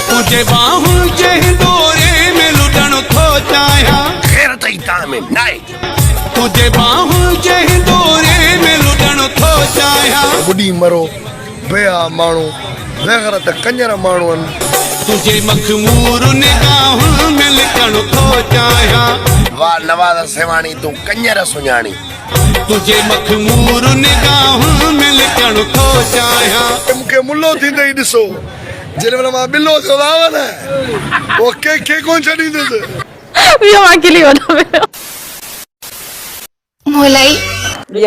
तुझे बाहुं जे दौरे में लुटण थो चाहियां गैरत ई तां में नाए तुझे बाहुं जे दौरे में लुटण थो चाहियां बुढ़ी मरो बेया माण्हू बेगैरत कंजर माण्हू तुझे मखमूर निगाहुं में लिकण थो चाहियां वाह नवाज़ सेवाणी तू कंजर सुञाणी तुझे मखमूर निगाहुं में लिकण थो चाहियां मूंखे मुल्लो थींदे ई ॾिसो जॾहिं मां बिल्लो थियो आहियां न वो के कोन छॾींदुसि इहो अकेली वठो मोलाई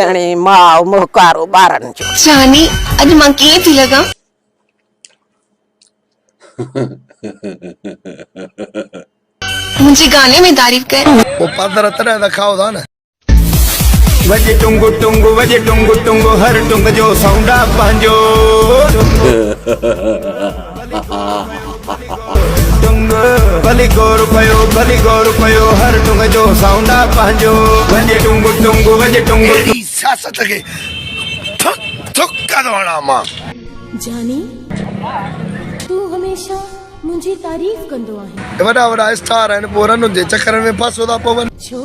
ॼणी माउ मुहकारो ॿारनि जो जानी अॼु मां कीअं थी लॻां मुंहिंजे गाने में तारीफ़ कर वो पादर तॾहिं त खाओ था न वजे टुंगु टुंगु वजे टुंगु टुंगु हर टुंग जो साउंडा पंहिंजो टुंग भली गौर पयो हर टुंग जो साउंडा पंहिंजो वजे टुंगु टुंगु वजे टुंगु अहिड़ी सियासत खे थुक थुक कंदो आहियां मां जानी तू हमेशा मुझे तारीफ कंदो आहे वॾा वॾा स्टार आहिनि पोइ रनुनि जे चकरनि में फासो था पवनि छो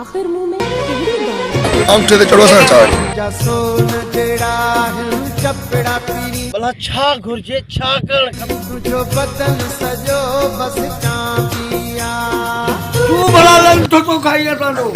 आखिर मुंह में कहिड़ी ॻाल्हि अंगूठे ते चढ़ो असां चावल सोन जड़ा हिल चपड़ा पीरी भला छा घुर्जे छा करण खपे तुझो बदन सजो बस चांदिया तू भला लन तो खाई असांजो